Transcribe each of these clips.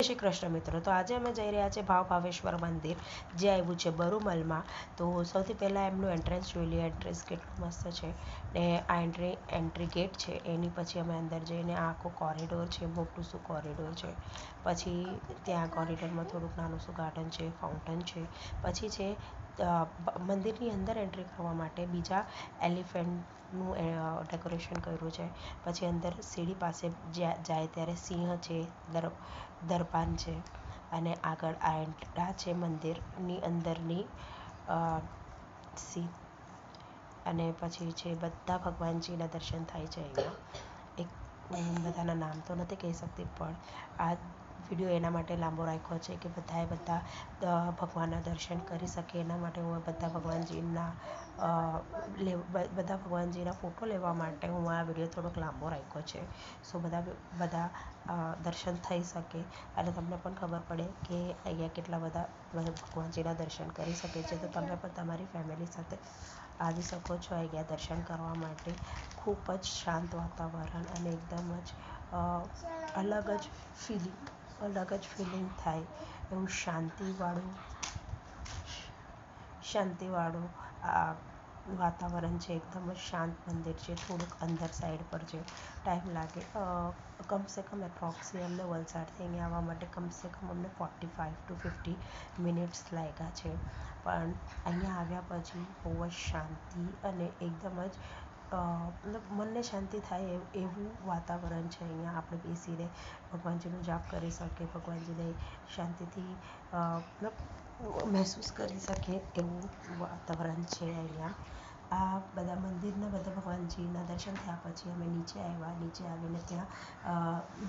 શ્રી કૃષ્ણ મિત્રો. તો આજે અમે જઈ રહ્યા છીએ ભાવેશ્વર મંદિર, જે આવ્યું છે બરુમલમાં. તો સૌથી પહેલાં એમનું એન્ટ્રન્સ જોઈ લઈએ. એન્ટ્રન્સ કેટલું મસ્ત છે ને આ એન્ટ્રી ગેટ છે. એની પછી અમે અંદર જઈને આખું કોરિડોર છે, મોટું શું કોરિડોર છે. પછી ત્યાં કોરિડોરમાં થોડુંક નાનું શું ગાર્ડન છે, ફાઉન્ટન છે. પછી છે મંદિરની અંદર એન્ટ્રી કરવા માટે બીજા એલિફન્ટનું ડેકોરેશન કર્યું છે. પછી અંદર સીડી પાસે જાય ત્યારે સિંહ છે, દરબાન છે, અને આગળ આ છે મંદિરની અંદરની સીન. અને પછી છે બધા ભગવાનજીના દર્શન થાય છે અહીંયા. એક બધાના નામ તો નથી કહી શકતી, પણ આ વિડીયો એના માટે લાંબો રાખ્યો છે કે બધા ભગવાનના દર્શન કરી શકે. એના માટે હું બધા ભગવાનજીના ફોટો લેવા માટે હું આ વિડીયો થોડોક લાંબો રાખ્યો છે. સો બધા દર્શન થઈ શકે અને તમને પણ ખબર પડે કે અહીંયા કેટલા બધા ભગવાનજીના દર્શન કરી શકે છે. તો તમે પણ તમારી ફેમિલી સાથે આવી શકો છો અહીંયા દર્શન કરવા માટે. ખૂબ જ શાંત વાતાવરણ અને એકદમ જ અલગ જ ફિલિંગ થાય એવું શાંતિવાળું આ વાતાવરણ છે. એકદમ જ શાંત મંદિર છે. થોડુંક અંદર સાઈડ પર છે, ટાઈમ લાગે. કમસે કમ એપ્રોક્સી અમને વલસાડથી અહીંયા આવવા માટે કમસે કમ અમને 45 to 50 મિનિટ્સ લાગ્યા છે. પણ અહીંયા આવ્યા પછી બહુ જ શાંતિ અને એકદમ જ મતલબ મનને શાંતિ થાય એવું વાતાવરણ છે. અહીંયા આપણે બેસીને ભગવાનજીનો જાપ કરી શકીએ, ભગવાનજીને શાંતિથી મતલબ મહેસૂસ કરી શકીએ એવું વાતાવરણ છે અહીંયા. આ બધા મંદિરના બધા ભગવાનજીના દર્શન થયા પછી અમે નીચે આવ્યા. નીચે આવીને ત્યાં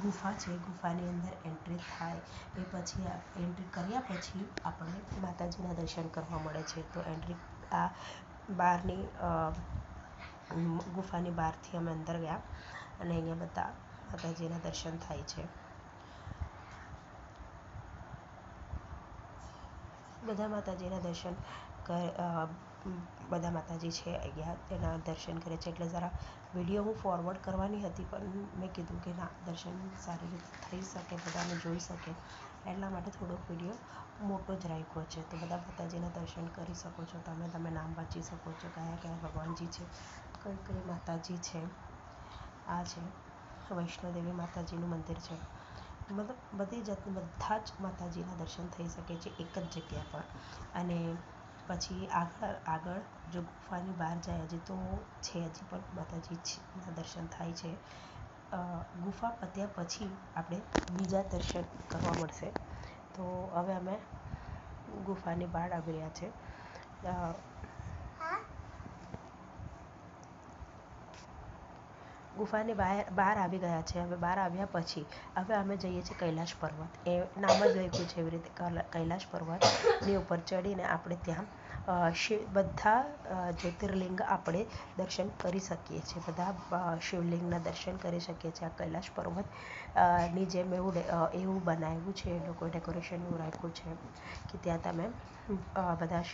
ગુફા છે. ગુફાની અંદર એન્ટ્રી થાય એ પછી એન્ટ્રી કર્યા પછી આપણે માતાજીના દર્શન કરવા મળે છે. તો એન્ટ્રી આ બહારની ગુફાની બહારથી અમે અંદર ગયા અને અહીંયા બધા માતાજીના દર્શન થાય છે. બધા માતાજી છે અહીંયા, એના દર્શન કરે છે. એટલે જરા વિડીયો હું ફોરવર્ડ કરવાની હતી, પણ મેં કીધું કે ના, દર્શન સારી રીતે થઈ શકે, બધાને જોઈ શકે, એટલા માટે થોડોક વિડીયો મોટો જ રાખ્યો છે. તો બધા માતાજીના દર્શન કરી શકો છો તમે નામ વાંચી શકો છો કયા કયા ભગવાનજી છે, કઈ માતાજી છે. આ છે વૈષ્ણોદેવી માતાજીનું મંદિર છે. મતલબ બધા જ માતાજીના દર્શન થઈ શકે છે એક જ જગ્યા પર. અને પછી આગળ જો ગુફાની બહાર જાય હજી તો છે, હજી પણ માતાજીના દર્શન થાય છે. ગુફા પત્યા પછી આપણે બીજા દર્શન કરવા મળશે. તો હવે અમે ગુફાની બહાર આવી રહ્યા છે. ગુફાની બહાર આવી ગયા છે. હવે બહાર આવ્યા પછી હવે અમે જઈએ છીએ કૈલાશ પર્વત. એ નામ જ લખ્યું છે એવી રીતે, કૈલાશ પર્વતની ઉપર ચડીને આપણે ત્યાં બધા જ્યોતિર્લિંગ આપણે દર્શન કરી શકીએ છીએ. બધા શિવલિંગના દર્શન કરી શકીએ છીએ. આ કૈલાશ પર્વતની જેમ એવું બનાવ્યું છે એ લોકોએ, ડેકોરેશન એવું રાખ્યું છે કે ત્યાં તમે બધા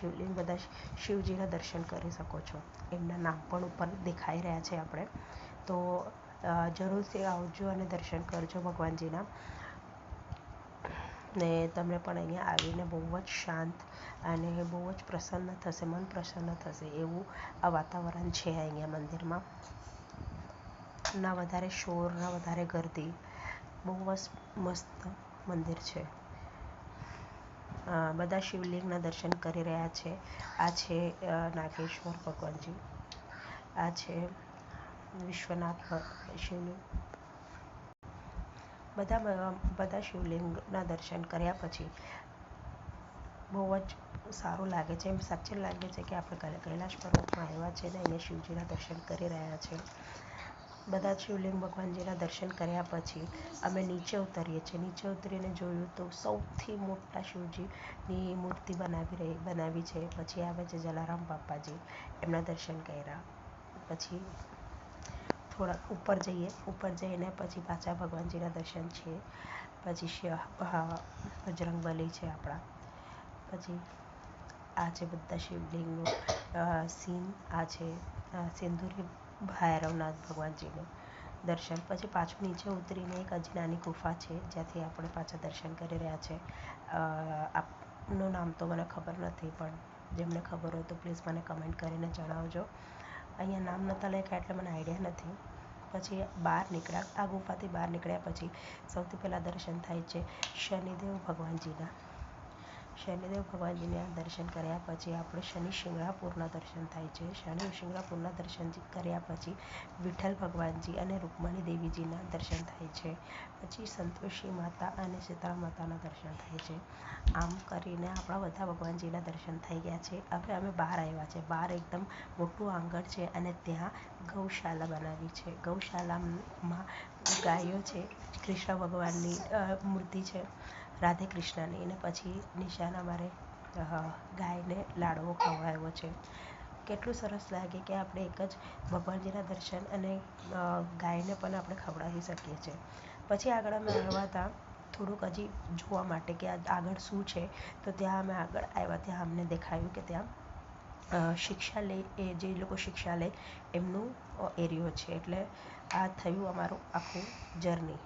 શિવજીના દર્શન કરી શકો છો. એમના નામ પણ ઉપર દેખાઈ રહ્યા છે આપણે. તો જરૂરથી આવજો અને દર્શન કરજો ભગવાનજીના. ને તમને પણ અહીંયા આવીને બહુ જ શાંત અને બહુ જ પ્રસન્ન થશે, મન પ્રસન્ન થશે એવું આ વાતાવરણ છે અહીંયા મંદિરમાં. ના વધારે શોર, ના વધારે ગર્દી, બહુ જ મસ્ત મંદિર છે. બધા શિવલિંગના દર્શન કરી રહ્યા છે. આ છે નાગેશ્વર ભગવાનજી, આ છે વિશ્વનાથ શિવલિંગ. બધા શિવલિંગના દર્શન કર્યા પછી બહુ જ સારું લાગે છે. એમ સાચે લાગે છે કે આપણે કૈલાશ પર્વતમાં આવ્યા છે ને અહીંયા શિવજીના દર્શન કરી રહ્યા છે. બધા શિવલિંગ ભગવાનજીના દર્શન કર્યા પછી અમે નીચે ઉતરીએ છીએ. નીચે ઉતરીને જોયું તો સૌથી મોટા શિવજીની મૂર્તિ બનાવી છે. પછી આવે છે જલારામ બાપાજી, એમના દર્શન કર્યા. પછી થોડાક ઉપર જઈને પછી પાછા ભગવાનજીના દર્શન છે. પછી બજરંગબલી છે આપણા. પછી આ છે બધા શિવલિંગનું સીન. આ છે સિંદૂરી ભૈરવનાથ ભગવાનજીનું. દર્શન. પછી પાછું નીચે ઉતરીને એક હજી નાની ગુફા છે જ્યાંથી આપણે પાછા દર્શન કરી રહ્યા છે. આપનું નામ તો મને ખબર નથી, પણ જેમને ખબર હોય તો પ્લીઝ મને કમેન્ટ કરીને જણાવજો. અહીંયા નામ નહોતા લખ્યા એટલે મને આઈડિયા નથી. પછી બહાર નીકળ્યા, આ ગુફાથી બહાર નીકળ્યા પછી સૌથી પહેલાં દર્શન થાય છે શનિદેવ ભગવાનજીના. શનિદેવ ભગવાનજીના દર્શન કર્યા પછી આપણે શનિ શિંગણાપુરના દર્શન થાય છે. શનિ શિંગણાપુરના દર્શન કર્યા પછી વિઠ્ઠલ ભગવાનજી અને રૂકમણી દેવીજીના દર્શન થાય છે. પછી સંતોષી માતા અને શીતળા માતાના દર્શન થાય છે. આમ કરીને આપણા બધા ભગવાનજીના દર્શન થઈ ગયા છે. હવે અમે બહાર આવ્યા છે. બહાર એકદમ મોટું આંગણ છે અને ત્યાં ગૌશાળા બનાવી છે. ગૌશાળામાં ગાયો છે, કૃષ્ણ ભગવાનની મૂર્તિ છે, રાધે કૃષ્ણની. અને પછી નિશાન અમારે ગાયને લાડવો ખવડાવ્યો છે. કેટલું સરસ લાગે કે આપણે એક જ ભગવાનજીના દર્શન અને ગાયને પણ આપણે ખવડાવી શકીએ છીએ. પછી આગળ અમે આવ્યા હતા થોડુંક હજી જોવા માટે કે આગળ શું છે. તો ત્યાં અમે આગળ આવ્યા, ત્યાં અમને દેખાયું કે ત્યાં શિક્ષાલય, એ જે લોકો શિક્ષાલય એમનું એરિયો છે. એટલે આ થયું અમારું આખું જર્ની.